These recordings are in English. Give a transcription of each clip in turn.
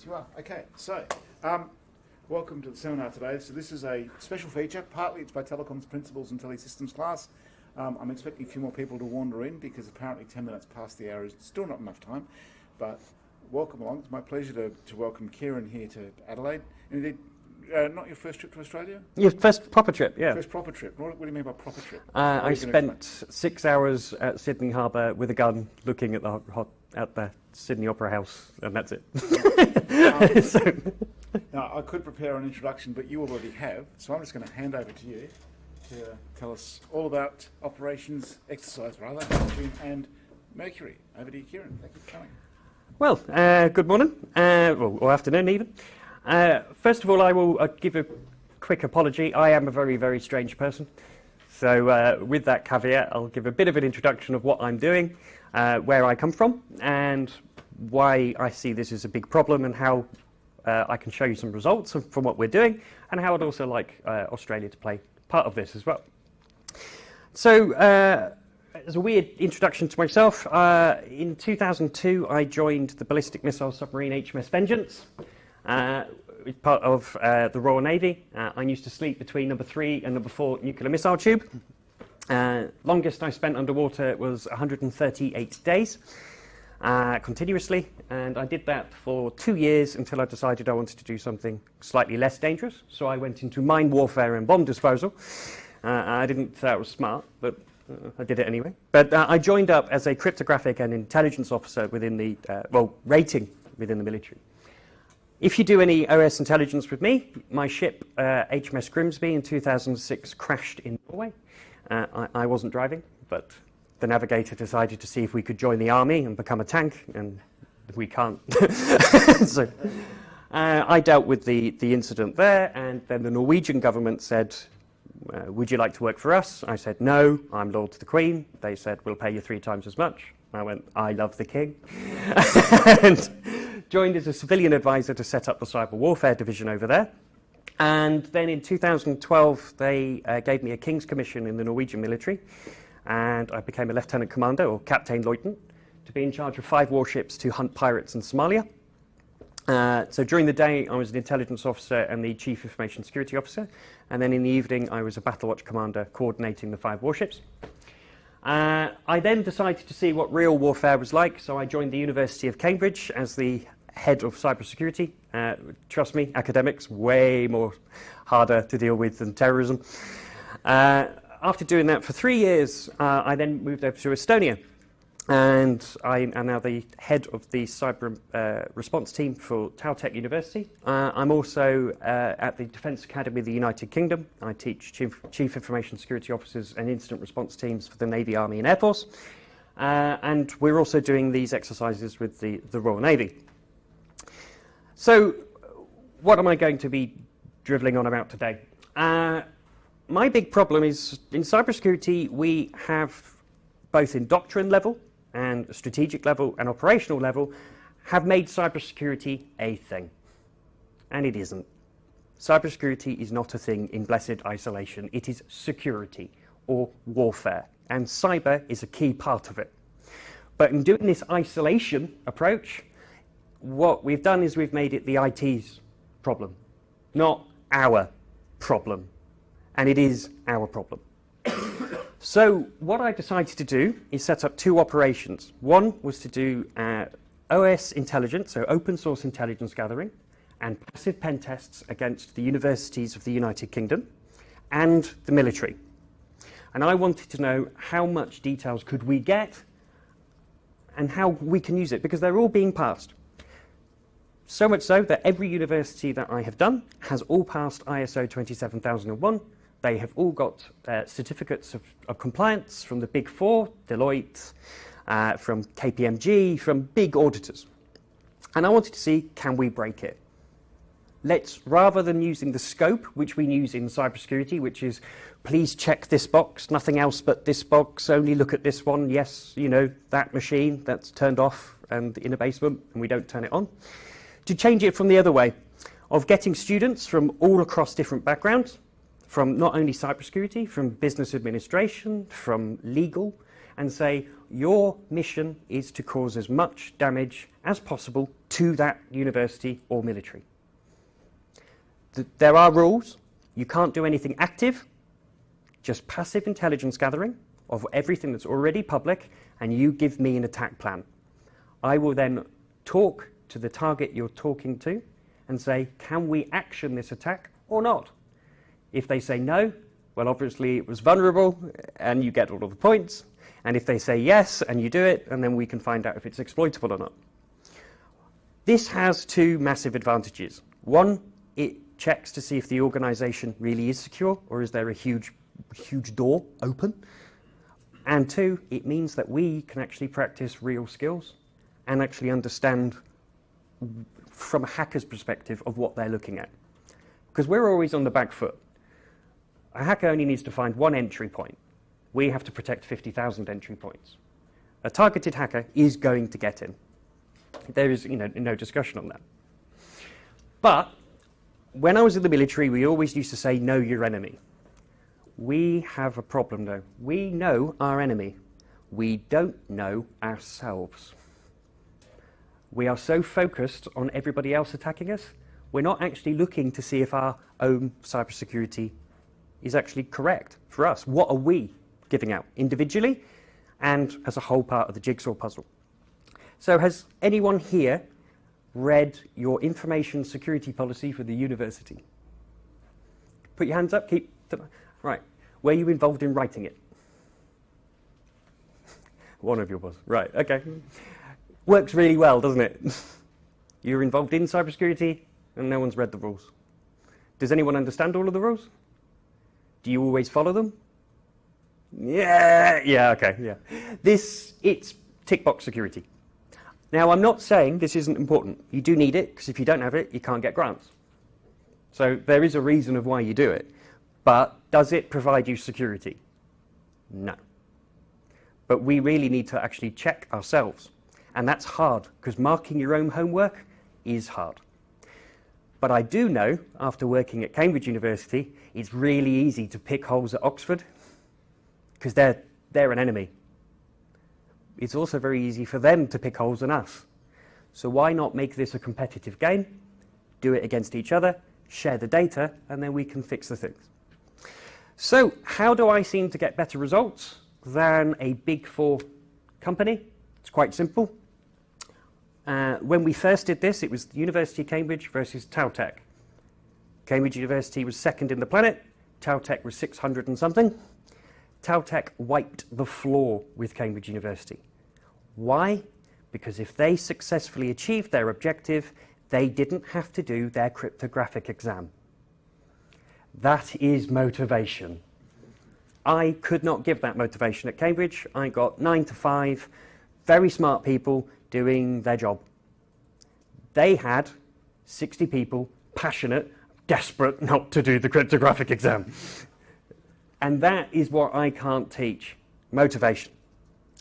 Yes, you are. Okay, so welcome to the seminar today. So this is a special feature. Partly it's by Telecoms Principles and Telesystems class. I'm expecting a few more people to wander in because apparently 10 minutes past the hour is still not enough time. But welcome along. It's my pleasure to welcome Kieran here to Adelaide. And indeed, not your first trip to Australia? Your first proper trip, yeah. First proper trip. What do you mean by proper trip? I spent 6 hours at Sydney Harbour with a gun looking at the Sydney Opera House, and that's it. Now, I could prepare an introduction, but you already have, so I'm just going to hand over to you to tell us all about operations, exercise rather, Neptune and Mercury. Over to you, Kieran. Thank you for coming. Well, good morning, or afternoon even. First of all, I will give a quick apology. I am a very, very strange person. So with that caveat, I'll give a bit of an introduction of what I'm doing, where I come from, and why I see this as a big problem, and how I can show you some results from what we're doing, and how I'd also like Australia to play part of this as well. So as a weird introduction to myself, in 2002 I joined the ballistic missile submarine HMS Vengeance. Part of the Royal Navy. I used to sleep between number 3 and number 4 nuclear missile tube. Longest I spent underwater was 138 days continuously, and I did that for 2 years until I decided I wanted to do something slightly less dangerous. So I went into mine warfare and bomb disposal. I didn't think that was smart, but I did it anyway. But I joined up as a cryptographic and intelligence officer within the, rating within the military. If you do any OS intelligence with me, my ship, HMS Grimsby, in 2006 crashed in Norway. I wasn't driving, but the navigator decided to see if we could join the army and become a tank, and we can't. So I dealt with the incident there, and then the Norwegian government said, would you like to work for us? I said, no, I'm loyal to the Queen. They said, we'll pay you 3 times as much. I went, I love the King. And joined as a civilian advisor to set up the cyber warfare division over there. And then in 2012, they gave me a King's Commission in the Norwegian military, and I became a lieutenant commander, or captain lieutenant, to be in charge of 5 warships to hunt pirates in Somalia. So during the day, I was an intelligence officer and the chief information security officer, and then in the evening, I was a battle watch commander coordinating the 5 warships. I then decided to see what real warfare was like, so I joined the University of Cambridge as the head of cybersecurity. Trust me, academics, way more harder to deal with than terrorism. After doing that for 3 years, I then moved over to Estonia, and I am now the head of the cyber response team for Tau-Tech University. I'm also at the Defence Academy of the United Kingdom. I teach chief information security officers and incident response teams for the Navy, Army and Air Force. And we're also doing these exercises with the Royal Navy. So what am I going to be drivelling on about today? My big problem is in cybersecurity we have, both in doctrine level and strategic level and operational level, have made cybersecurity a thing. And it isn't. Cybersecurity is not a thing in blessed isolation. It is security or warfare, and cyber is a key part of it. But in doing this isolation approach, what we've done is we've made it the IT's problem, not our problem. And it is our problem. So what I decided to do is set up 2 operations. One was to do OS intelligence, so open source intelligence gathering, and passive pen tests against the universities of the United Kingdom and the military. And I wanted to know how much details could we get and how we can use it, because they're all being passed. So much so that every university that I have done has all passed ISO 27001. They have all got certificates of compliance from the Big 4, Deloitte, from KPMG, from big auditors. And I wanted to see, can we break it? Let's, rather than using the scope, which we use in cybersecurity, which is, please check this box, nothing else but this box, only look at this one, yes, you know, that machine that's turned off and in a basement, and we don't turn it on. To change it from the other way, of getting students from all across different backgrounds, from not only cybersecurity, from business administration, from legal, and say, your mission is to cause as much damage as possible to that university or military. There are rules. You can't do anything active, just passive intelligence gathering of everything that's already public, and you give me an attack plan. I will then talk to the target you're talking to and say, can we action this attack or not? If they say no, well, obviously it was vulnerable and you get all of the points. And if they say yes and you do it, and then we can find out if it's exploitable or not. This has two massive advantages. One, it checks to see if the organization really is secure, or is there a huge door open. And two, it means that we can actually practice real skills and actually understand from a hacker's perspective of what they're looking at. Because we're always on the back foot. A hacker only needs to find one entry point. We have to protect 50,000 entry points. A targeted hacker is going to get in. There is no discussion on that. But when I was in the military, we always used to say, know your enemy. We have a problem though. We know our enemy. We don't know ourselves. We are so focused on everybody else attacking us, we're not actually looking to see if our own cybersecurity is actually correct for us. What are we giving out individually and as a whole part of the jigsaw puzzle? So has anyone here read your information security policy for the university? Put your hands up, right. Were you involved in writing it? One of you was, right, okay. Works really well, doesn't it? You're involved in cybersecurity and no one's read the rules. Does anyone understand all of the rules? Do you always follow them? Yeah, okay, yeah. It's tick box security. Now, I'm not saying this isn't important. You do need it, because if you don't have it, you can't get grants. So there is a reason of why you do it. But does it provide you security? No. But we really need to actually check ourselves. And that's hard, because marking your own homework is hard. But I do know, after working at Cambridge University, it's really easy to pick holes at Oxford, because they're an enemy. It's also very easy for them to pick holes in us. So why not make this a competitive game, do it against each other, share the data, and then we can fix the things. So how do I seem to get better results than a Big Four company? It's quite simple. When we first did this, it was the University of Cambridge versus Towtech. Cambridge University was second in the planet. Towtech was 600 and something. Towtech wiped the floor with Cambridge University. Why? Because if they successfully achieved their objective, they didn't have to do their cryptographic exam. That is motivation. I could not give that motivation at Cambridge. I got 9 to 5, very smart people doing their job. They had 60 people, passionate, desperate not to do the cryptographic exam. And that is what I can't teach, motivation.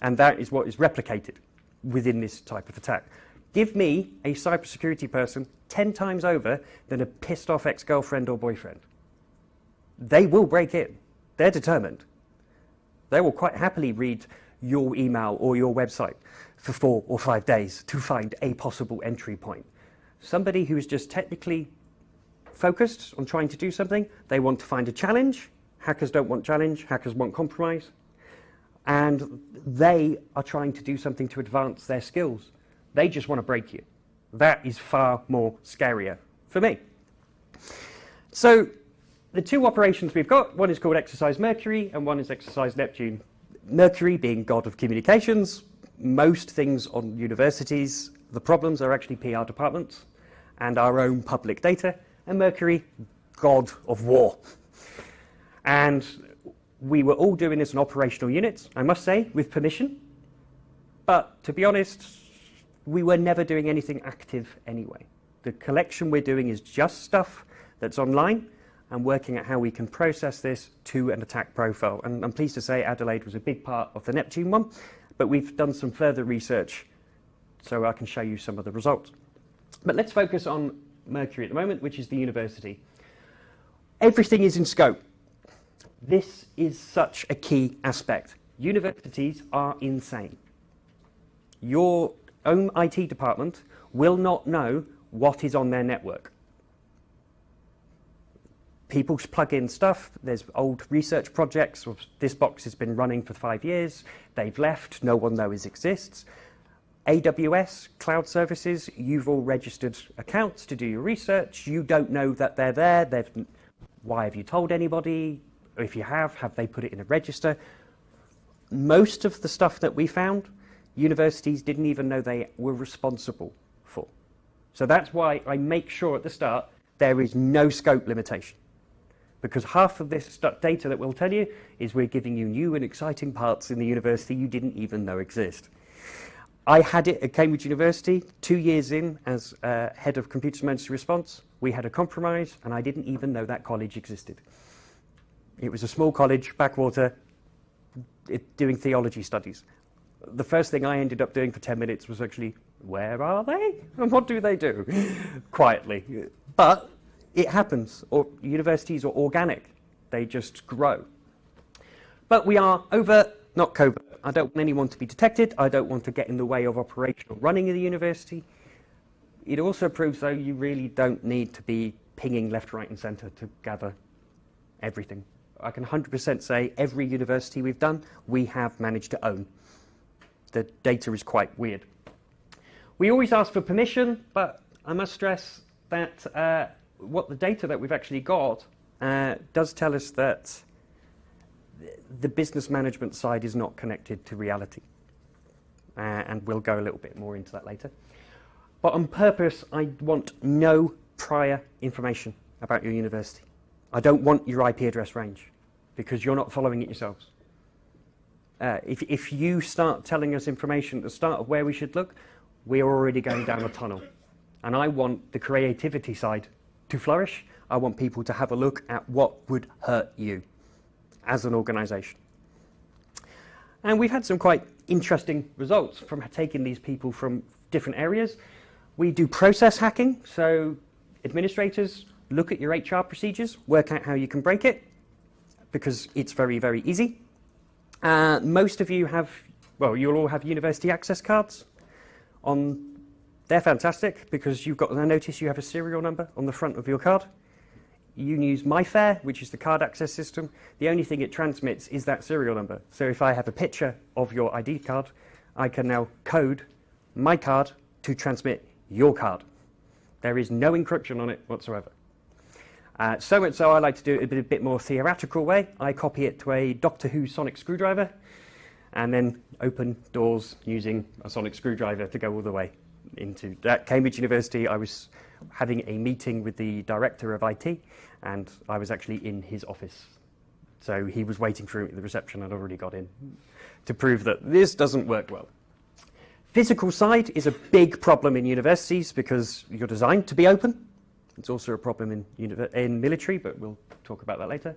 And that is what is replicated within this type of attack. Give me a cybersecurity person 10 times over than a pissed off ex-girlfriend or boyfriend. They will break in. They're determined. They will quite happily read your email or your website for 4 or 5 days to find a possible entry point. Somebody who is just technically focused on trying to do something, they want to find a challenge. Hackers don't want challenge, hackers want compromise. And they are trying to do something to advance their skills. They just want to break you. That is far more scarier for me. So the two operations we've got, one is called Exercise Mercury and one is Exercise Neptune. Mercury being god of communications. Most things on universities, the problems are actually PR departments and our own public data. And Mercury, god of war. And we were all doing this in operational units, I must say, with permission. But to be honest, we were never doing anything active anyway. The collection we're doing is just stuff that's online and working at how we can process this to an attack profile. And I'm pleased to say Adelaide was a big part of the Neptune one, but we've done some further research so I can show you some of the results. But let's focus on Mercury at the moment, which is the university. Everything is in scope. This is such a key aspect. Universities are insane. your own IT department will not know what is on their network. People plug in stuff. There's old research projects. This box has been running for 5 years. They've left. No one knows it exists. AWS, cloud services, you've all registered accounts to do your research. You don't know that they're there. Why have you told anybody? Or if you have they put it in a register? Most of the stuff that we found, universities didn't even know they were responsible for. So that's why I make sure at the start there is no scope limitation. Because half of this data that we'll tell you is we're giving you new and exciting parts in the university you didn't even know exist. I had it at Cambridge University 2 years in as head of computer emergency response. We had a compromise and I didn't even know that college existed. It was a small college, backwater, doing theology studies. The first thing I ended up doing for 10 minutes was actually, where are they? And what do they do? Quietly. But it happens. Or universities are organic. They just grow. But we are overt, not covert. I don't want anyone to be detected. I don't want to get in the way of operational running of the university. It also proves, though, you really don't need to be pinging left, right, and centre to gather everything. I can 100% say every university we've done, we have managed to own. The data is quite weird. We always ask for permission, but I must stress that what the data that we've actually got does tell us that the business management side is not connected to reality. And we'll go a little bit more into that later. But on purpose, I want no prior information about your university. I don't want your IP address range, because you're not following it yourselves. If you start telling us information at the start of where we should look, we're already going down a tunnel. And I want the creativity side to flourish. I want people to have a look at what would hurt you as an organisation. And we've had some quite interesting results from taking these people from different areas. We do process hacking, so administrators look at your HR procedures, work out how you can break it, because it's very, very easy. Most of you have, well, you'll all have university access cards. They're fantastic because you've got, I notice you have a serial number on the front of your card. You use MyFair, which is the card access system. The only thing it transmits is that serial number. So if I have a picture of your ID card, I can now code my card to transmit your card. There is no encryption on it whatsoever. So much so I like to do it in a bit more theoretical way. I copy it to a Doctor Who sonic screwdriver and then open doors using a sonic screwdriver to go all the way into at Cambridge University. I was having a meeting with the director of IT and I was actually in his office. So he was waiting for me at the reception and I'd already got in to prove that this doesn't work well. Physical side is a big problem in universities because you're designed to be open. It's also a problem in military, but we'll talk about that later.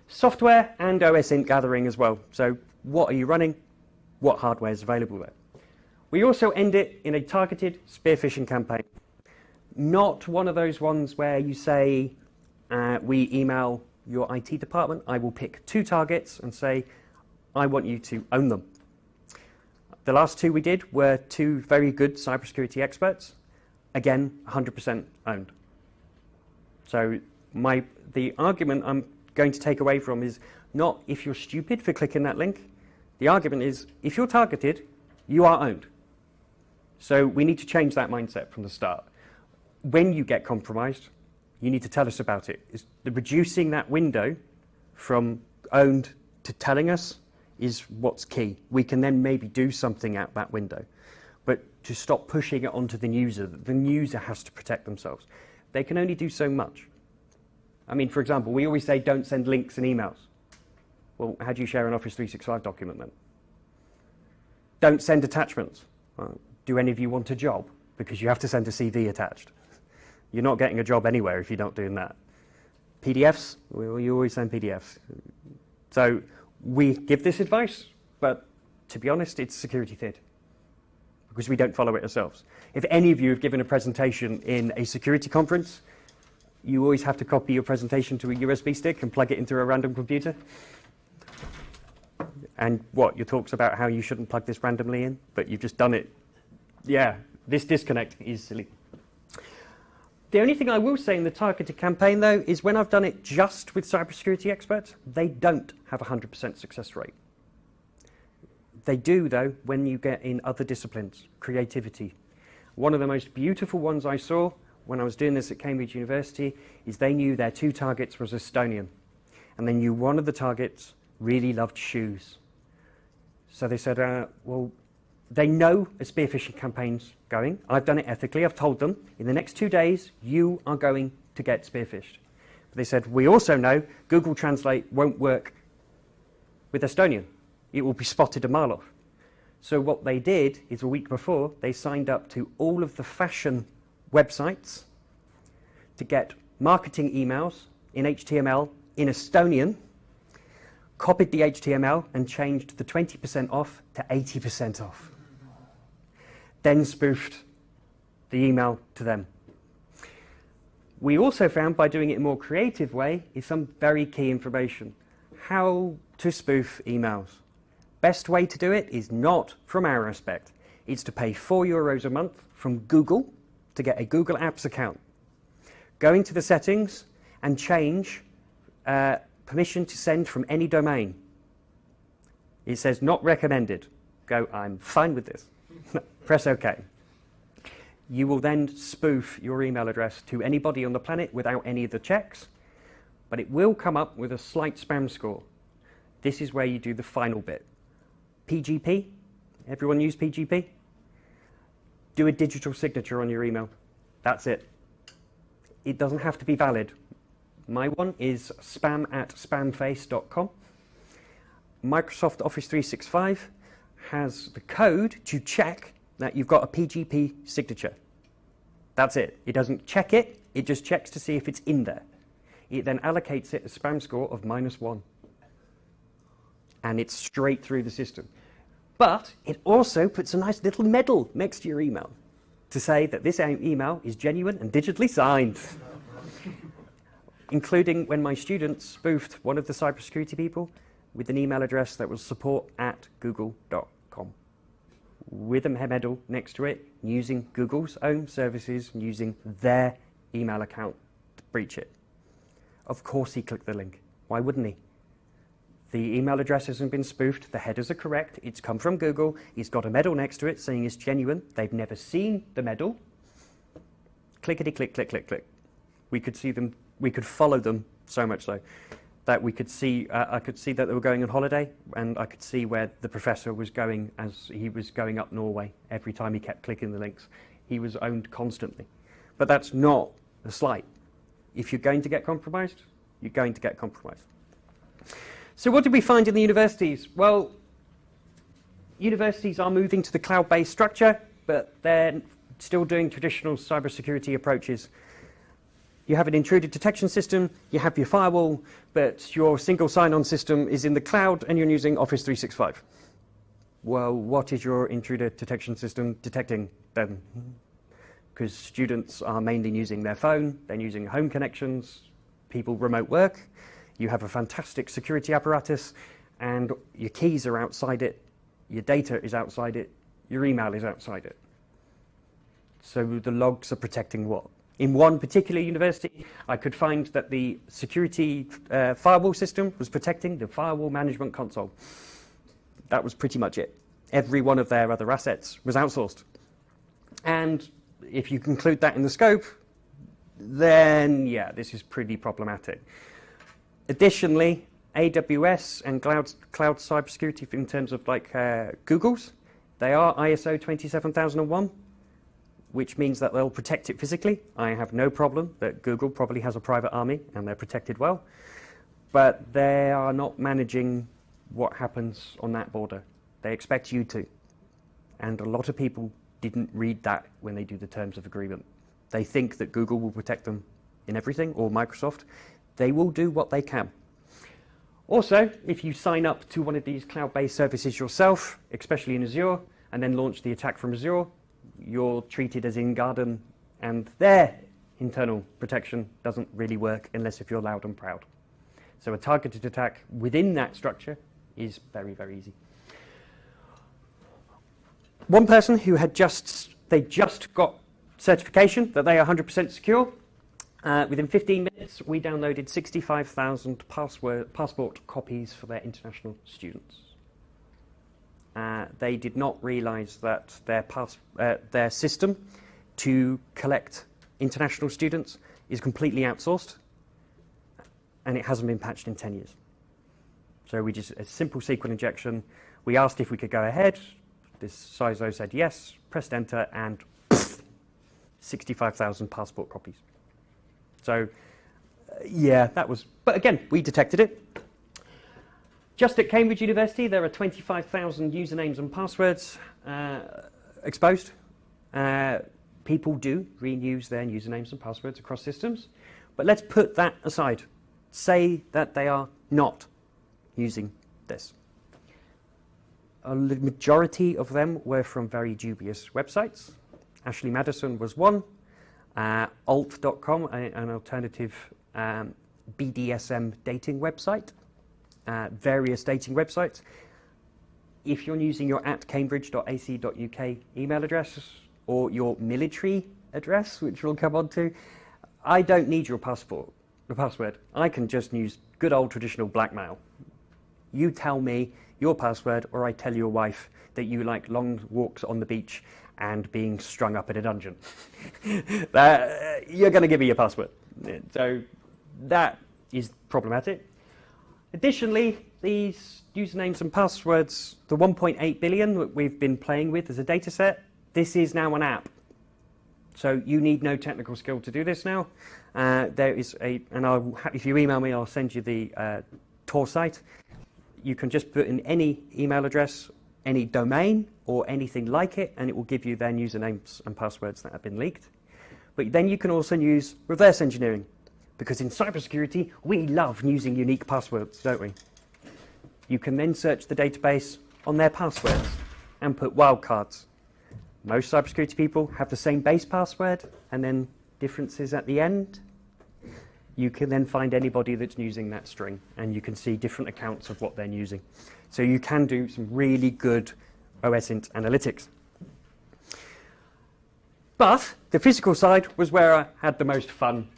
Software and OSINT gathering as well. So what are you running? What hardware is available there? We also end it in a targeted spear phishing campaign. Not one of those ones where you say, we email your IT department. I will pick 2 targets and say, I want you to own them. The last 2 we did were 2 very good cybersecurity experts. Again, 100% owned. So the argument I'm going to take away from is not if you're stupid for clicking that link. The argument is if you're targeted, you are owned. So we need to change that mindset from the start. When you get compromised, you need to tell us about it. Reducing that window from owned to telling us is what's key. We can then maybe do something out that window. But to stop pushing it onto the user has to protect themselves. They can only do so much. I mean, for example, we always say don't send links and emails. Well, how do you share an Office 365 document then? Don't send attachments. Do any of you want a job? Because you have to send a CV attached. You're not getting a job anywhere if you're not doing that. PDFs, well, you always send PDFs. So we give this advice, but to be honest, it's security theory, because we don't follow it ourselves. If any of you have given a presentation in a security conference, you always have to copy your presentation to a USB stick and plug it into a random computer. And what, your talk's about how you shouldn't plug this randomly in, but you've just done it. Yeah, this disconnect is silly. The only thing I will say in the targeted campaign, though, is when I've done it just with cybersecurity experts, they don't have a 100% success rate. They do, though, when you get in other disciplines, creativity. One of the most beautiful ones I saw when I was doing this at Cambridge University is they knew their 2 targets was Estonian. And they knew one of the targets really loved shoes. So they said, well, they know a spearphishing campaign's going. I've done it ethically. I've told them, in the next 2 days, you are going to get spearphished. But they said, we also know Google Translate won't work with Estonian. It will be spotted a mile off. So what they did is a week before, they signed up to all of the fashion websites to get marketing emails in HTML in Estonian, copied the HTML and changed the 20% off to 80% off. Then spoofed the email to them. We also found, by doing it in a more creative way, is some very key information. How to spoof emails. Best way to do it is not from our aspect. It's to pay €4 a month from Google to get a Google Apps account. Go into the settings and change permission to send from any domain. It says not recommended. Go, I'm fine with this. Press OK. You will then spoof your email address to anybody on the planet without any of the checks, but it will come up with a slight spam score. This is where you do the final bit. PGP, everyone use PGP? Do a digital signature on your email. That's it. It doesn't have to be valid. My one is spam@spamface.com. Microsoft Office 365 has the code to check that you've got a PGP signature. That's it. It doesn't check it, it just checks to see if it's in there. It then allocates it a spam score of -1. And it's straight through the system. But it also puts a nice little medal next to your email to say that this email is genuine and digitally signed. Including when my students spoofed one of the cybersecurity people with an email address that was support@google.com. With a medal next to it, using Google's own services, using their email account to breach it. Of course he clicked the link. Why wouldn't he? The email address hasn't been spoofed, the headers are correct, it's come from Google, he's got a medal next to it saying it's genuine, they've never seen the medal. Clickety click, click, click, click. We could see them, we could follow them, so much so, that we could see, I could see that they were going on holiday, and I could see where the professor was going as he was going up Norway. Every time he kept clicking the links, he was owned constantly. But that's not a slight. If you're going to get compromised, you're going to get compromised. So what did we find in the universities? Well, universities are moving to the cloud-based structure, but they're still doing traditional cybersecurity approaches. You have an intruder detection system, you have your firewall, but your single sign-on system is in the cloud and you're using Office 365. Well, what is your intruder detection system detecting then? Because students are mainly using their phone, they're using home connections, people remote work. You have a fantastic security apparatus, and your keys are outside it, your data is outside it, your email is outside it. So the logs are protecting what? In one particular university, I could find that the security firewall system was protecting the firewall management console. That was pretty much it. Every one of their other assets was outsourced. And if you conclude that in the scope, then yeah, this is pretty problematic. Additionally, AWS and cloud cybersecurity in terms of like Google's, they are ISO 27001, which means that they'll protect it physically. I have no problem that Google probably has a private army and they're protected well, but they are not managing what happens on that border. They expect you to. And a lot of people didn't read that when they do the terms of agreement. They think that Google will protect them in everything, or Microsoft. They will do what they can. Also, if you sign up to one of these cloud-based services yourself, especially in Azure, and then launch the attack from Azure, you're treated as in-garden, and their internal protection doesn't really work unless if you're loud and proud. So a targeted attack within that structure is very, very easy. One person who had just got certification that they are 100% secure. Within 15 minutes, we downloaded 65,000 passport copies for their international students. They did not realise that their system to collect international students is completely outsourced, and it hasn't been patched in 10 years. So we just, a simple SQL injection, we asked if we could go ahead, this CISO said yes, pressed enter, and 65,000 passport copies. So, yeah, that was, but again, we detected it. Just at Cambridge University, there are 25,000 usernames and passwords exposed. People do reuse their usernames and passwords across systems, but let's put that aside. Say that they are not using this. A majority of them were from very dubious websites. Ashley Madison was one. Alt.com, an alternative BDSM dating website. Various dating websites. If you're using your @cambridge.ac.uk email address or your military address, which we'll come on to, I don't need your password. I can just use good old traditional blackmail. You tell me your password, or I tell your wife that you like long walks on the beach and being strung up in a dungeon. You're going to give me your password. So that is problematic. Additionally, these usernames and passwords, the 1.8 billion that we've been playing with as a data set, this is now an app. So you need no technical skill to do this now. There is if you email me, I'll send you the Tor site. You can just put in any email address, any domain, or anything like it, and it will give you their usernames and passwords that have been leaked. But then you can also use reverse engineering, because in cybersecurity, we love using unique passwords, don't we? You can then search the database on their passwords and put wildcards. Most cybersecurity people have the same base password and then differences at the end. You can then find anybody that's using that string, and you can see different accounts of what they're using. So you can do some really good OSINT analytics. But the physical side was where I had the most fun.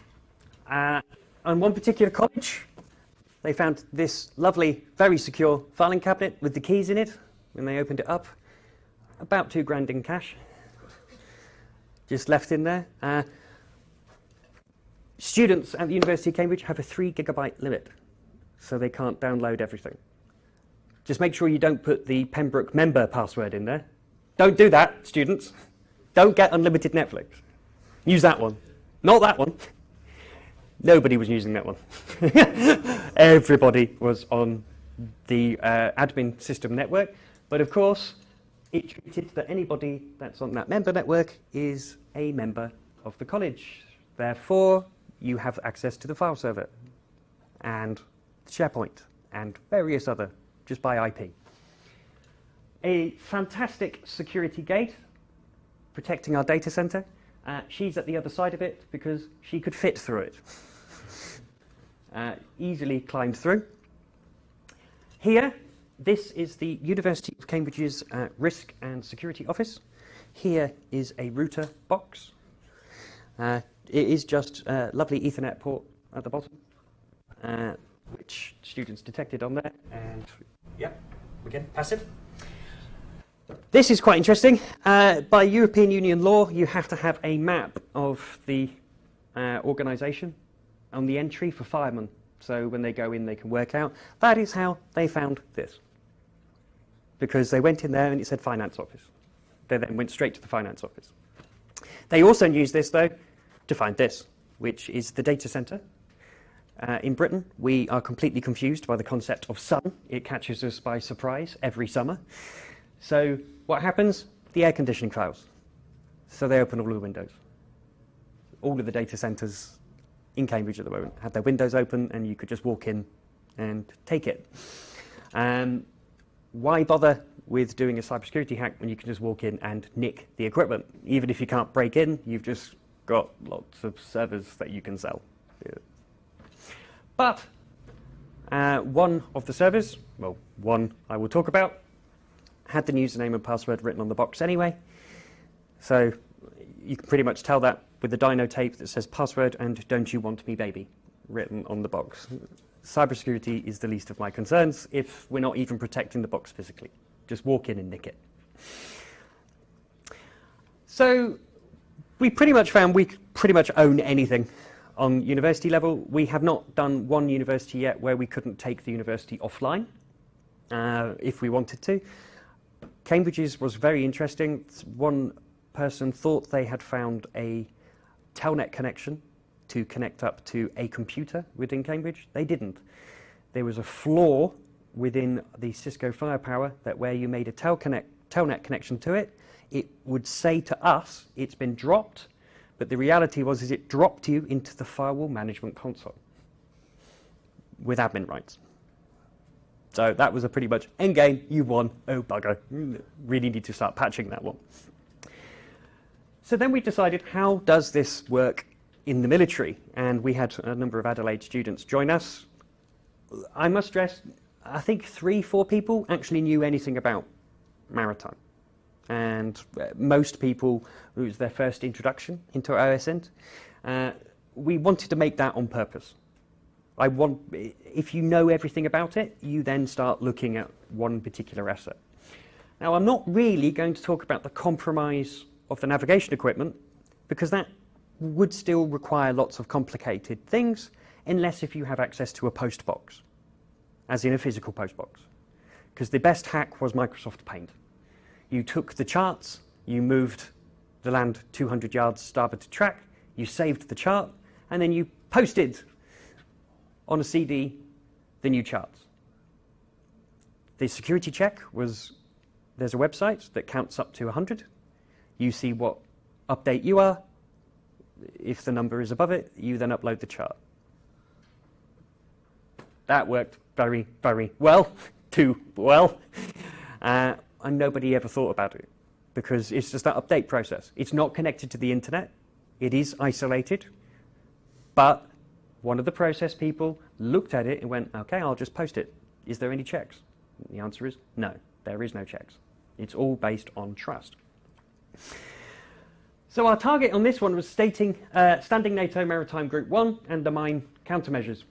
On one particular college, they found this lovely, very secure filing cabinet with the keys in it. When they opened it up, about £2,000 in cash, just left in there. Students at the University of Cambridge have a 3 GB limit, so they can't download everything. Just make sure you don't put the Pembroke member password in there. Don't do that, students. Don't get unlimited Netflix. Use that one, not that one. Nobody was using that one. Everybody was on the admin system network, but of course, it treated that anybody that's on that member network is a member of the college. Therefore, you have access to the file server and SharePoint and various other, just by IP. A fantastic security gate protecting our data center. She's at the other side of it because she could fit through it. Easily climbed through. Here, this is the University of Cambridge's Risk and Security Office. Here is a router box. It is just a lovely Ethernet port at the bottom, which students detected on there. And yeah, again, passive. This is quite interesting. By European Union law, you have to have a map of the organisation on the entry for firemen. So when they go in, they can work out. That is how they found this. Because they went in there and it said finance office. They then went straight to the finance office. They also used this, though, to find this, which is the data centre. In Britain, we are completely confused by the concept of sun. It catches us by surprise every summer. So what happens? The air conditioning fails. So they open all the windows. All of the data centres in Cambridge at the moment had their windows open, and you could just walk in and take it. Why bother with doing a cybersecurity hack when you can just walk in and nick the equipment? Even if you can't break in, you've just got lots of servers that you can sell. Yeah. But One of the servers, well, one I will talk about, had the username and password written on the box anyway. So you can pretty much tell that with the dyno tape that says password and "Don't you want me, baby" written on the box. Cybersecurity is the least of my concerns if we're not even protecting the box physically. Just walk in and nick it. So we pretty much found we pretty much own anything on university level. We have not done one university yet where we couldn't take the university offline if we wanted to. Cambridge's was very interesting. One person thought they had found a telnet connection to connect up to a computer within Cambridge. They didn't. There was a flaw within the Cisco Firepower that where you made a telnet connection to it, it would say to us it's been dropped, but the reality was is it dropped you into the firewall management console with admin rights. So that was a pretty much endgame, you won, oh bugger, really need to start patching that one. So then we decided, how does this work in the military? And we had a number of Adelaide students join us. I must stress, I think 3-4 people actually knew anything about maritime. And most people, it was their first introduction into OSINT. We wanted to make that on purpose. If you know everything about it, you then start looking at one particular asset. Now, I'm not really going to talk about the compromise of the navigation equipment, because that would still require lots of complicated things, unless if you have access to a post box, as in a physical post box. Because the best hack was Microsoft Paint. You took the charts, you moved the land 200 yards starboard to track, you saved the chart, and then you posted on a CD the new charts. The security check was, there's a website that counts up to 100. You see what update you are. If the number is above it, you then upload the chart. That worked very, very well, too well. And nobody ever thought about it, because it's just that update process. It's not connected to the internet. It is isolated. But one of the process people looked at it and went, okay, I'll just post it. Is there any checks? The answer is no, there is no checks. It's all based on trust. So our target on this one was standing NATO Maritime Group 1 and the mine countermeasures.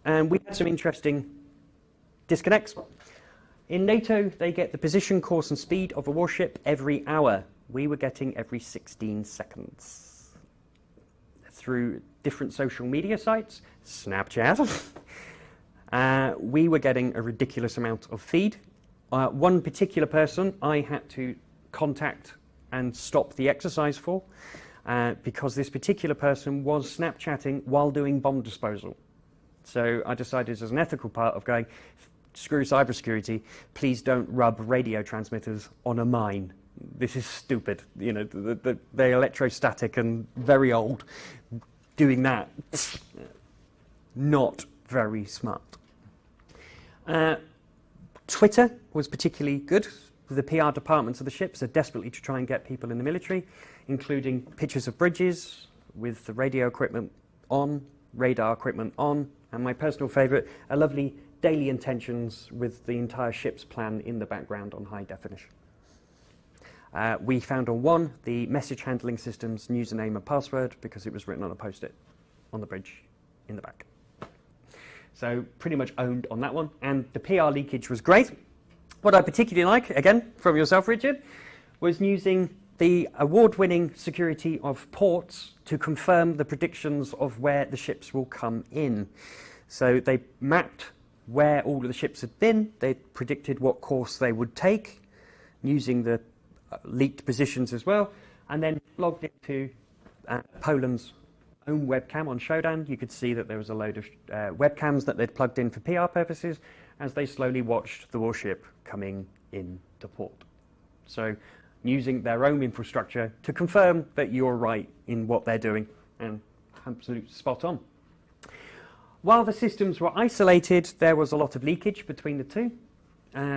And we had some interesting disconnects. In NATO, they get the position, course and speed of a warship every hour. We were getting every 16 seconds. Through different social media sites, Snapchat, we were getting a ridiculous amount of feed. One particular person I had to contact and stop the exercise for, because this particular person was Snapchatting while doing bomb disposal. So I decided as an ethical part of going, screw cybersecurity, please don't rub radio transmitters on a mine. This is stupid. You know, they're electrostatic and very old. Doing that, not very smart. Twitter was particularly good. The PR departments of the ships are desperately to try and get people in the military, including pictures of bridges with the radio equipment on, radar equipment on, and my personal favourite, a lovely daily intentions with the entire ship's plan in the background on high definition. We found on one the message handling system's username and password because it was written on a post-it on the bridge in the back. So pretty much owned on that one, and the PR leakage was great. What I particularly like, again, from yourself, Richard, was using the award-winning security of ports to confirm the predictions of where the ships will come in. So they mapped where all of the ships had been, they predicted what course they would take, using the leaked positions as well, and then logged into Poland's own webcam on Shodan. You could see that there was a load of webcams that they'd plugged in for PR purposes as they slowly watched the warship coming into port. So using their own infrastructure to confirm that you're right in what they're doing, and absolutely spot on. While the systems were isolated, there was a lot of leakage between the two.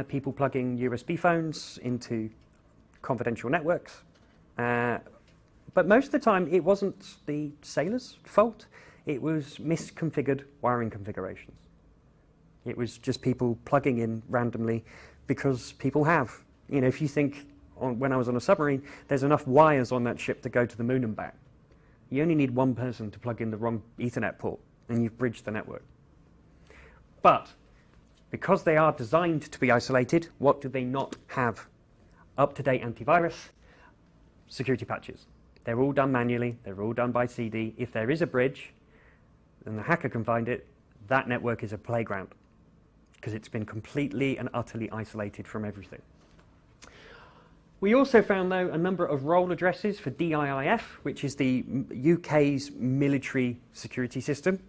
People plugging USB phones into confidential networks. But most of the time, it wasn't the sailors' fault. It was misconfigured wiring configurations. It was just people plugging in randomly because people have. You know, if you think when I was on a submarine, there's enough wires on that ship to go to the moon and back. You only need one person to plug in the wrong Ethernet port, and you've bridged the network. But because they are designed to be isolated, what do they not have? Up-to-date antivirus, security patches. They're all done manually. They're all done by CD. If there is a bridge, and the hacker can find it, that network is a playground because it's been completely and utterly isolated from everything. We also found, though, a number of role addresses for DIIF, which is the UK's military security system.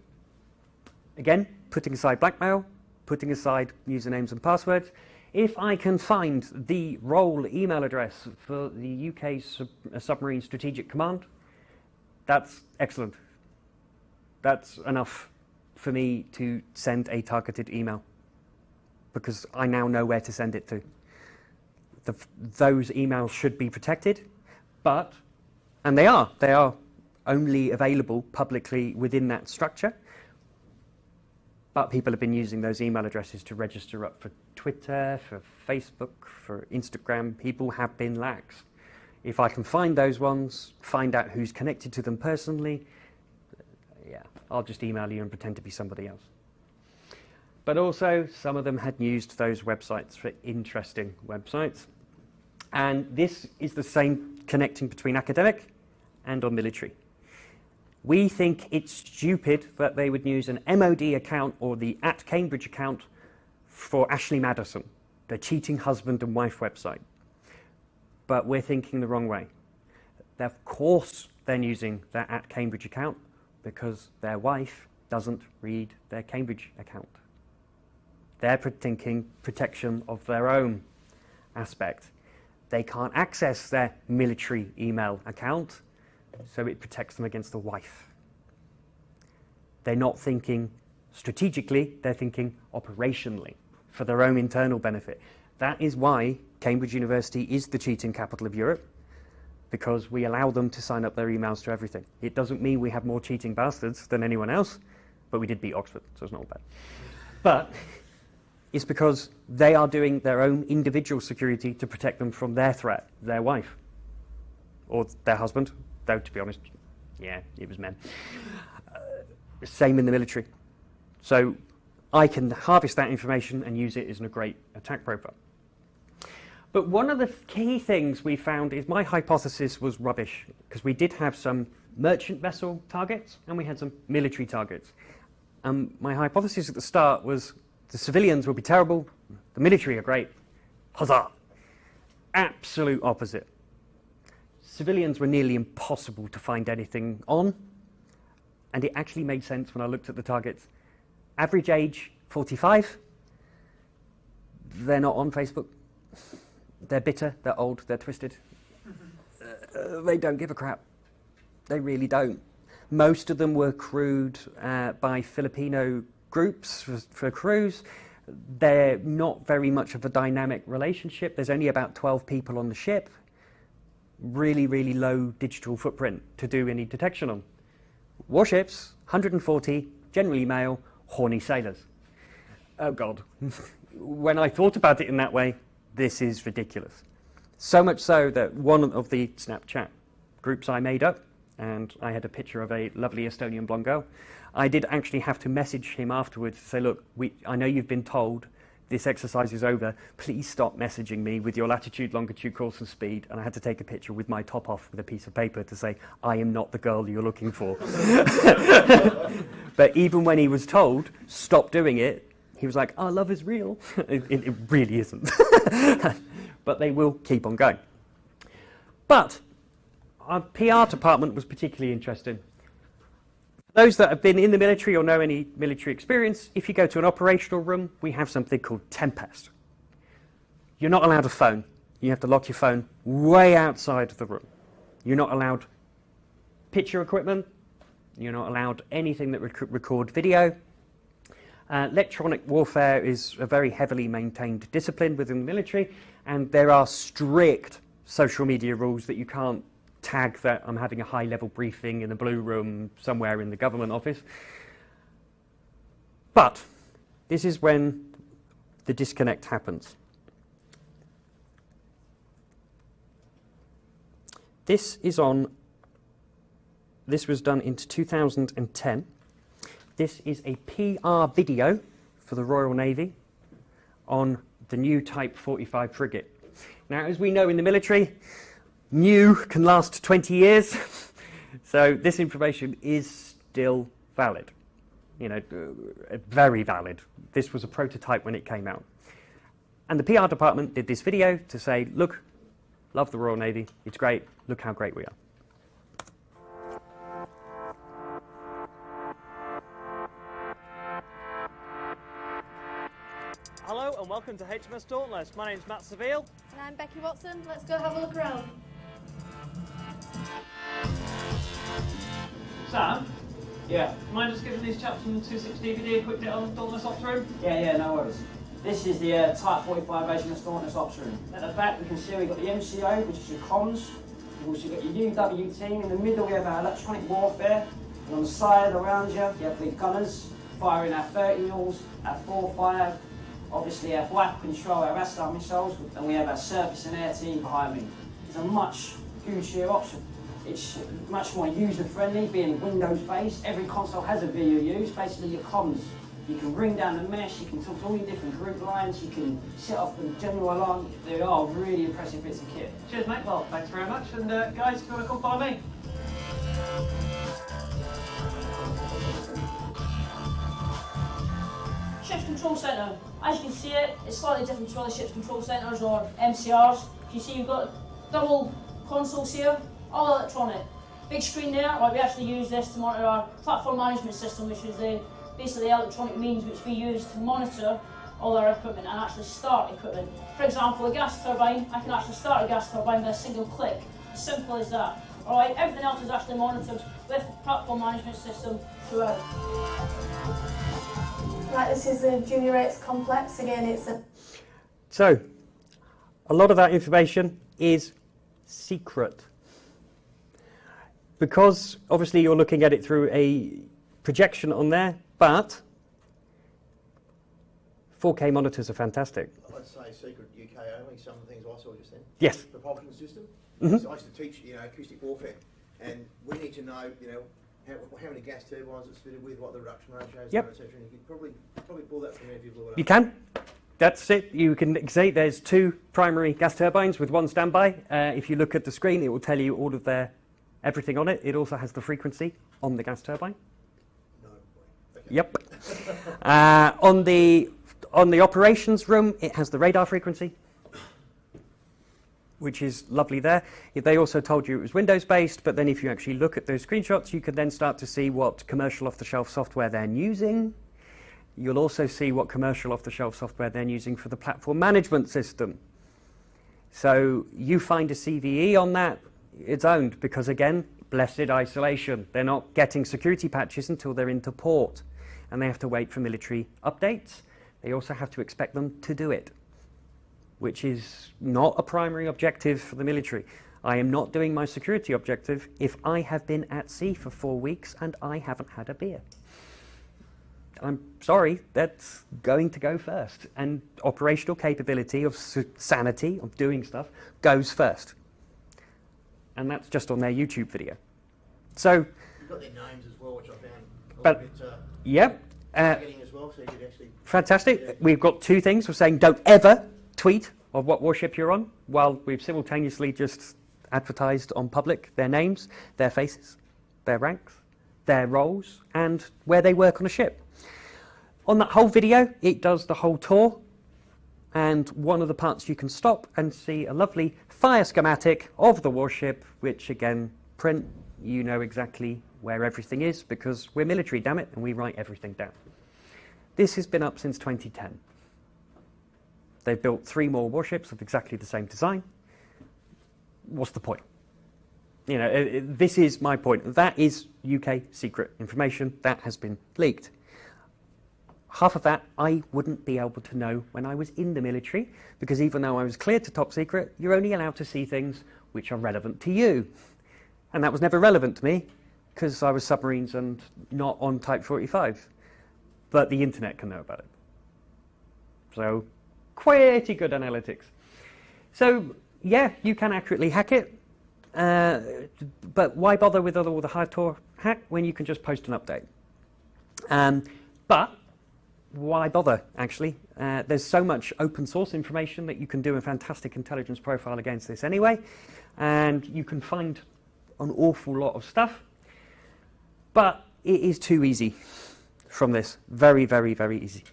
Again, putting aside blackmail, putting aside usernames and passwords. If I can find the role email address for the UK Submarine Strategic Command, that's excellent. That's enough for me to send a targeted email because I now know where to send it to. Those emails should be protected, and they are only available publicly within that structure. But people have been using those email addresses to register up for Twitter, for Facebook, for Instagram. People have been lax. If I can find those ones, find out who's connected to them personally, yeah, I'll just email you and pretend to be somebody else. But also, some of them had used those websites for interesting websites. And this is the same connecting between academic and or military. We think it's stupid that they would use an MOD account or the @Cambridge account for Ashley Madison, the cheating husband and wife website. But we're thinking the wrong way. Of course they're using their @Cambridge account because their wife doesn't read their Cambridge account. They're thinking protection of their own aspect. They can't access their military email account, so it protects them against the wife. They're not thinking strategically, they're thinking operationally for their own internal benefit. That is why Cambridge University is the cheating capital of Europe, because we allow them to sign up their emails to everything. It doesn't mean we have more cheating bastards than anyone else, but we did beat Oxford, so it's not bad. But it's because they are doing their own individual security to protect them from their threat, their wife, or their husband, though to be honest, yeah, it was men. Same in the military. So I can harvest that information and use it as a great attack profile. But one of the key things we found is my hypothesis was rubbish, because we did have some merchant vessel targets and we had some military targets. My hypothesis at the start was the civilians will be terrible, the military are great. Huzzah! Absolute opposite. Civilians were nearly impossible to find anything on, and it actually made sense when I looked at the targets. Average age, 45. They're not on Facebook. They're bitter, they're old, they're twisted. They don't give a crap. They really don't. Most of them were crewed by Filipino groups for crews. They're not very much of a dynamic relationship. There's only about 12 people on the ship. Really, really low digital footprint to do any detection on. Warships, 140, generally male, horny sailors. Oh God. When I thought about it in that way, this is ridiculous. So much so that one of the Snapchat groups I made up, and I had a picture of a lovely Estonian blonde girl, I did actually have to message him afterwards to say, look, I know you've been told this exercise is over, please stop messaging me with your latitude, longitude, course and speed. And I had to take a picture with my top off with a piece of paper to say, I am not the girl you're looking for. But even when he was told, stop doing it, he was like, oh, love is real. It really isn't. But they will keep on going. But our PR department was particularly interesting. Those that have been in the military or know any military experience, if you go to an operational room, we have something called Tempest. You're not allowed a phone. You have to lock your phone way outside of the room. You're not allowed picture equipment. You're not allowed anything that would record video. Electronic warfare is a very heavily maintained discipline within the military, and there are strict social media rules that you can't tag that I'm having a high-level briefing in the blue room somewhere in the government office. But This is when the disconnect happens. This was done in 2010. This is a PR video for the Royal Navy on the new Type 45 frigate. Now, as we know in the military, new can last 20 years, so this information is still valid. You know, very valid. This was a prototype when it came out. And the PR department did this video to say, look, love the Royal Navy, it's great, look how great we are. Hello and welcome to HMS Dauntless. My name's Matt Seville. And I'm Becky Watson. Let's go have a look around. Sam, Yeah, mind just giving these chaps from the 260 DVD a quick bit on Dauntless Ops Room? yeah, no worries. This is the Type 45 HMS Dauntless Ops Room. At the back we can see we've got the MCO, which is your comms. You've also got your UW team. In the middle we have our electronic warfare. And on the side around you have the gunners firing our 30 mils, our 4.5, obviously our flight control, our Astar missiles, and we have our surface and air team behind me. It's a much goochier option. It's much more user-friendly, being Windows-based. Every console has a VUU, it's basically your comms. You can ring down the mesh, you can talk to all your different group lines, you can set off the general alarm. They are really impressive bits of kit. Cheers mate, well thanks very much, and guys, if you want to come by me. Ship's Control Centre. As you can see it's slightly different to other ship's control centres or MCRs. You see you've got double consoles here, all electronic. Big screen there, right, we actually use this to monitor our platform management system, which is basically the electronic means which we use to monitor all our equipment and actually start equipment. For example, a gas turbine, I can actually start a gas turbine with a single click. As simple as that. Alright, everything else is actually monitored with the platform management system throughout. Right, this is the Junior 8 complex. Again, it's a... So, a lot of that information is secret. Because obviously you're looking at it through a projection on there, but 4K monitors are fantastic. Let's say secret UK only, some of the things I saw just then. Yes. Propulsion system. Mm-hmm. So I used to teach, acoustic warfare, and we need to know, how many gas turbines it's fitted with, what the reduction ratios Yep. are, etc. And you could probably pull that from there if you've looked it up. You can. That's it. You can see there's 2 primary gas turbines with 1 standby. If you look at the screen, it will tell you all of their everything on it. It also has the frequency on the gas turbine. No. Okay. Yep. On the operations room, it has the radar frequency, which is lovely there. They also told you it was Windows-based, but then if you actually look at those screenshots, you can then start to see what commercial off-the-shelf software they're using. You'll also see what commercial off-the-shelf software they're using for the platform management system. So you find a CVE on that, it's owned, because again, blessed isolation. They're not getting security patches until they're into port, and they have to wait for military updates. They also have to expect them to do it, which is not a primary objective for the military. I am not doing my security objective if I have been at sea for 4 weeks and I haven't had a beer. I'm sorry, that's going to go first. And operational capability of sanity, of doing stuff, goes first. And that's just on their YouTube video. So, You've got their names as well, which I found a but, little bit yep. targeting as well, so you could actually... Fantastic. Yeah. We've got 2 things. We're saying don't ever tweet of what warship you're on, while we've simultaneously just advertised on public their names, their faces, their ranks, their roles, and where they work on a ship. On that whole video, it does the whole tour, and one of the parts you can stop and see a lovely fire schematic of the warship, which again, print, you know exactly where everything is, because we're military, damn it, and we write everything down. This has been up since 2010. They've built 3 more warships of exactly the same design. What's the point? This is my point. That is UK secret information that has been leaked. Half of that I wouldn't be able to know when I was in the military, because even though I was cleared to top secret, you're only allowed to see things which are relevant to you. And that was never relevant to me, because I was submarines and not on Type 45. But the internet can know about it. So pretty good analytics. So yeah, you can accurately hack it, but why bother with all the hardcore hack when you can just post an update? But why bother, actually? There's so much open source information that you can do a fantastic intelligence profile against this anyway, and you can find an awful lot of stuff, but it is too easy from this. Very, very, very easy.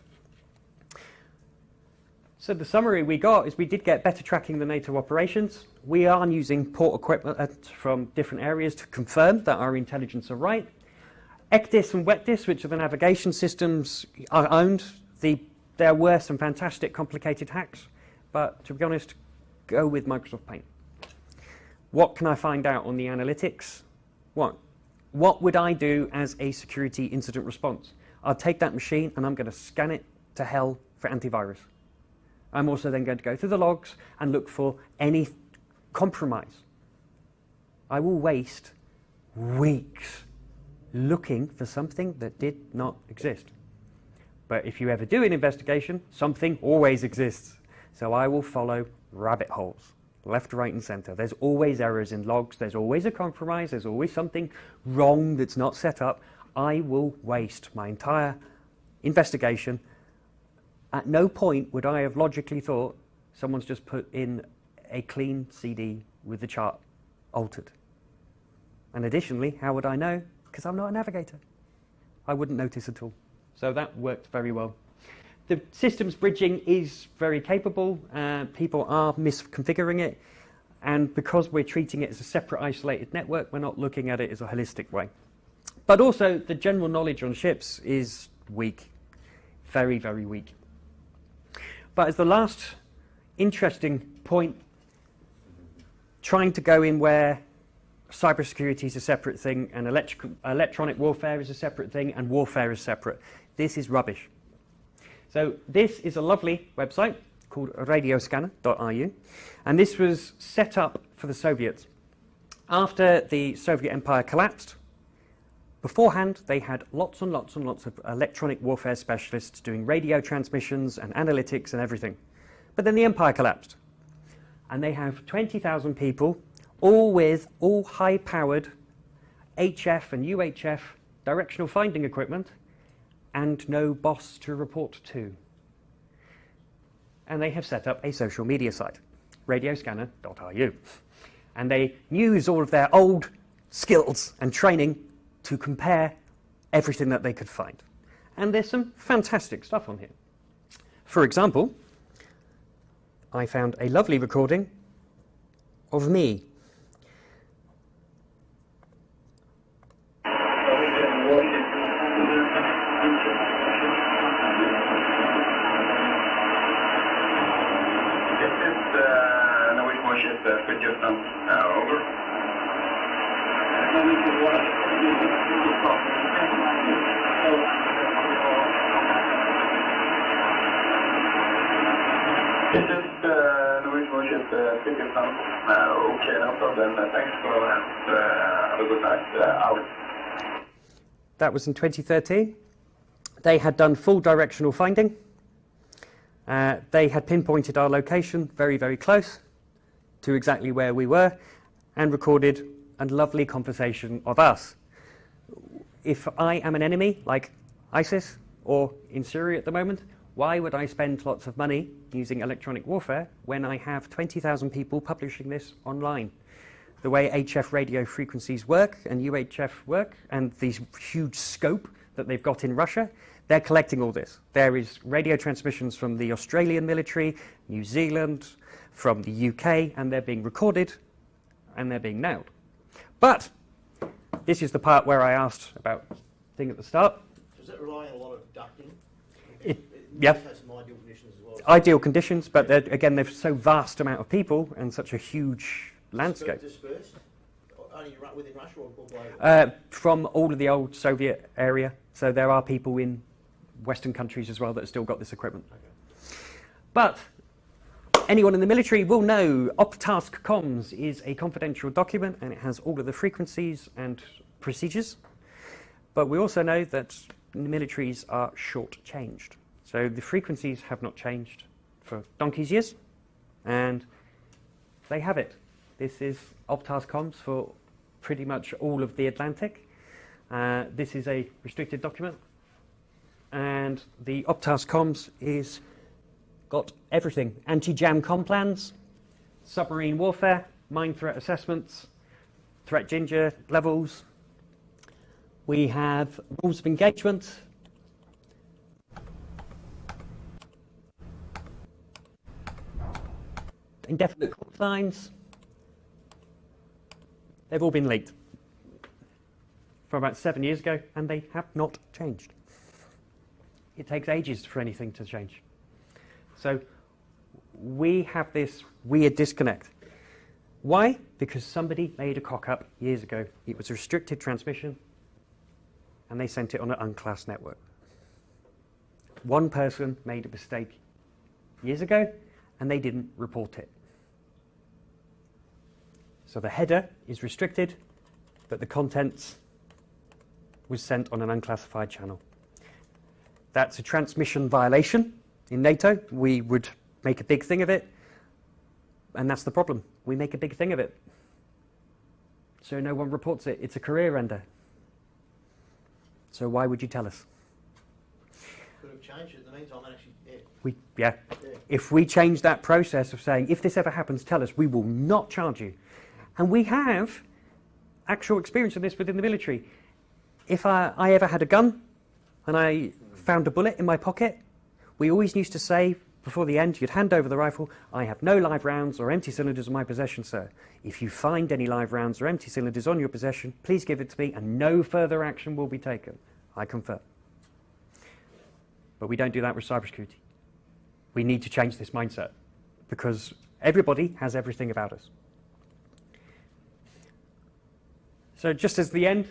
So the summary we got is we did get better tracking than NATO operations. We are using port equipment from different areas to confirm that our intelligence are right. ECDIS and WETDIS, which are the navigation systems, are owned. There were some fantastic complicated hacks, but to be honest, go with Microsoft Paint. What can I find out on the analytics? What would I do as a security incident response? I'll take that machine and I'm going to scan it to hell for antivirus. I'm also then going to go through the logs and look for any compromise. I will waste weeks looking for something that did not exist. But if you ever do an investigation, something always exists. So I will follow rabbit holes, left, right, and center. There's always errors in logs. There's always a compromise. There's always something wrong that's not set up. I will waste my entire investigation. At no point would I have logically thought someone's just put in a clean CD with the chart altered. And additionally, how would I know? Because I'm not a navigator. I wouldn't notice at all. So that worked very well. The systems bridging is very capable. People are misconfiguring it. And because we're treating it as a separate isolated network, we're not looking at it as a holistic way. But also, the general knowledge on ships is weak. Very, very weak. But as the last interesting point, trying to go in where cybersecurity is a separate thing and electronic warfare is a separate thing and warfare is separate. This is rubbish. So this is a lovely website called radioscanner.ru, and this was set up for the Soviets. After the Soviet Empire collapsed, beforehand they had lots and lots and lots of electronic warfare specialists doing radio transmissions and analytics and everything. But then the empire collapsed, and they have 20,000 people, all high-powered HF and UHF directional finding equipment, and no boss to report to. And they have set up a social media site, radioscanner.ru. And they use all of their old skills and training to compare everything that they could find. And there's some fantastic stuff on here. For example, I found a lovely recording of me. Over. This is Navies warship Tigerton. Okay, no problem. Thanks for that. Have a good night. Out. That was in 2013. They had done full directional finding. They had pinpointed our location very, very close to exactly where we were, and recorded a lovely conversation of us. If I am an enemy, like ISIS, or in Syria at the moment, why would I spend lots of money using electronic warfare when I have 20,000 people publishing this online? The way HF radio frequencies work and UHF work, and these huge scope that they've got in Russia, they're collecting all this. There is radio transmissions from the Australian military, New Zealand, from the UK, and they're being recorded and they're being nailed. But this is the part where I asked about thing at the start. Does it rely on a lot of ducting? Yeah. It has some ideal conditions as well. Ideal conditions, but again, there's so vast amount of people and such a huge landscape. Dispersed? Only within Russia or globally? From all of the old Soviet area. So there are people in Western countries as well that have still got this equipment. Okay. But anyone in the military will know Optask Comms is a confidential document, and it has all of the frequencies and procedures. But we also know that the militaries are short-changed. So the frequencies have not changed for donkey's years, and they have it. This is Optas comms for pretty much all of the Atlantic. This is a restricted document, and the Optas comms is got everything: anti-jam comm plans, submarine warfare, mine threat assessments, threat ginger levels. We have rules of engagement, indefinite call signs. They've all been leaked from about 7 years ago, and they have not changed. It takes ages for anything to change. So we have this weird disconnect. Why? Because somebody made a cock-up years ago. It was a restricted transmission, and they sent it on an unclassed network. One person made a mistake years ago, and they didn't report it. So the header is restricted, but the contents was sent on an unclassified channel. That's a transmission violation in NATO. We would make a big thing of it, and that's the problem. We make a big thing of it. So no one reports it. It's a career ender. So why would you tell us? Could have changed it in the meantime and actually, Yeah. If we change that process of saying, if this ever happens, tell us, we will not charge you. And we have actual experience of this within the military. If I ever had a gun and I found a bullet in my pocket, we always used to say, before the end, you'd hand over the rifle, I have no live rounds or empty cylinders in my possession, sir. If you find any live rounds or empty cylinders on your possession, please give it to me and no further action will be taken. I confirm. But we don't do that with cybersecurity. We need to change this mindset because everybody has everything about us. So just as the end,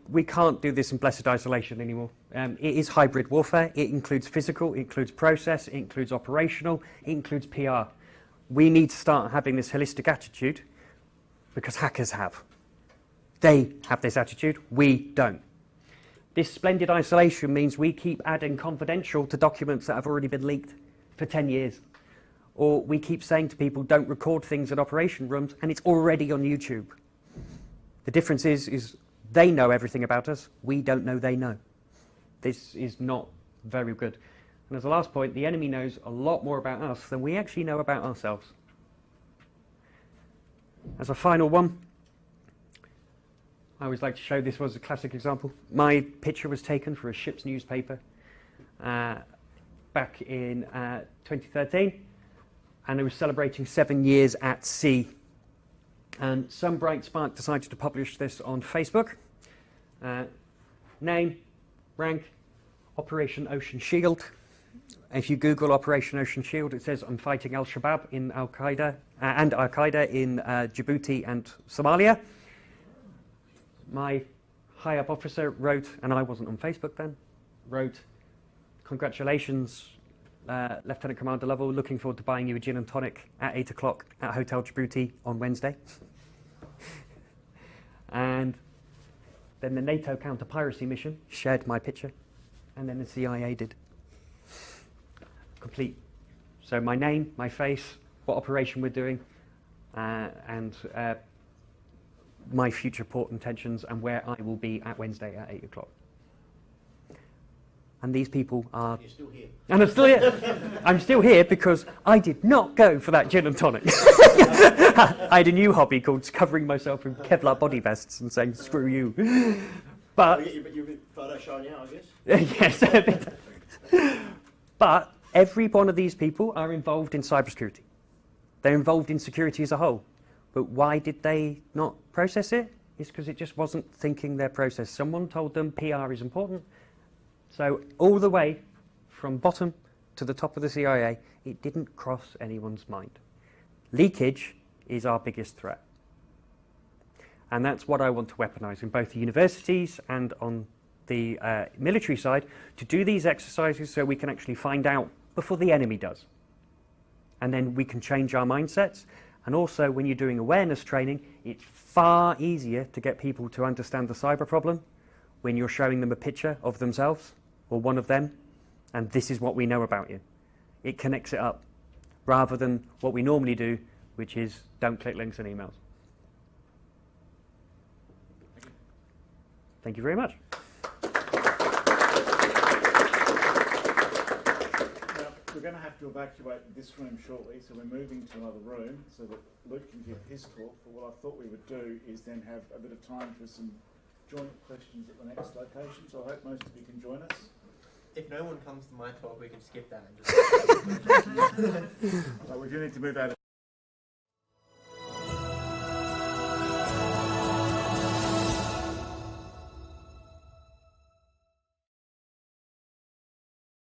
we can't do this in blessed isolation anymore. It is hybrid warfare. It includes physical, it includes process, it includes operational, it includes PR. We need to start having this holistic attitude because hackers have. They have this attitude, we don't. This splendid isolation means we keep adding confidential to documents that have already been leaked for 10 years. Or we keep saying to people, don't record things in operation rooms, and it's already on YouTube. The difference is they know everything about us. We don't know they know. This is not very good. And as a last point, the enemy knows a lot more about us than we actually know about ourselves. As a final one, I always like to show this was a classic example. My picture was taken for a ship's newspaper back in 2013, and it was celebrating 7 years at sea. And some bright spark decided to publish this on Facebook. Name, rank, Operation Ocean Shield. If you Google Operation Ocean Shield, it says I'm fighting Al-Shabaab in Al-Qaeda and Al-Qaeda in Djibouti and Somalia. My high-up officer wrote, and I wasn't on Facebook then, wrote, congratulations, Lieutenant Commander level, looking forward to buying you a gin and tonic at 8 o'clock at Hotel Djibouti on Wednesday. And then the NATO counter-piracy mission shared my picture, and then the CIA did. Complete. So my name, my face, what operation we're doing, and my future port intentions, and where I will be at Wednesday at 8 o'clock. And these people are... You're still here. And I'm still here. I'm still here because I did not go for that gin and tonic. I had a new hobby called covering myself in Kevlar body vests and saying, screw you. But... You're a bit photo shy now, I guess. Yes, a bit. But every one of these people are involved in cybersecurity. They're involved in security as a whole. But why did they not process it? It's because it just wasn't thinking their process. Someone told them PR is important. So all the way from bottom to the top of the CIA, it didn't cross anyone's mind. Leakage is our biggest threat. And that's what I want to weaponize in both the universities and on the military side, to do these exercises so we can actually find out before the enemy does. And then we can change our mindsets. And also, when you're doing awareness training, it's far easier to get people to understand the cyber problem when you're showing them a picture of themselves or one of them and this is what we know about you. It connects it up, rather than what we normally do, which is don't click links and emails. Thank you very much. We're going to have to evacuate this room shortly, so we're moving to another room so that Luke can give his talk. But what I thought we would do is then have a bit of time for some joint questions at the next location. So I hope most of you can join us. If no one comes to my talk, we can skip that and just... So we do need to move out of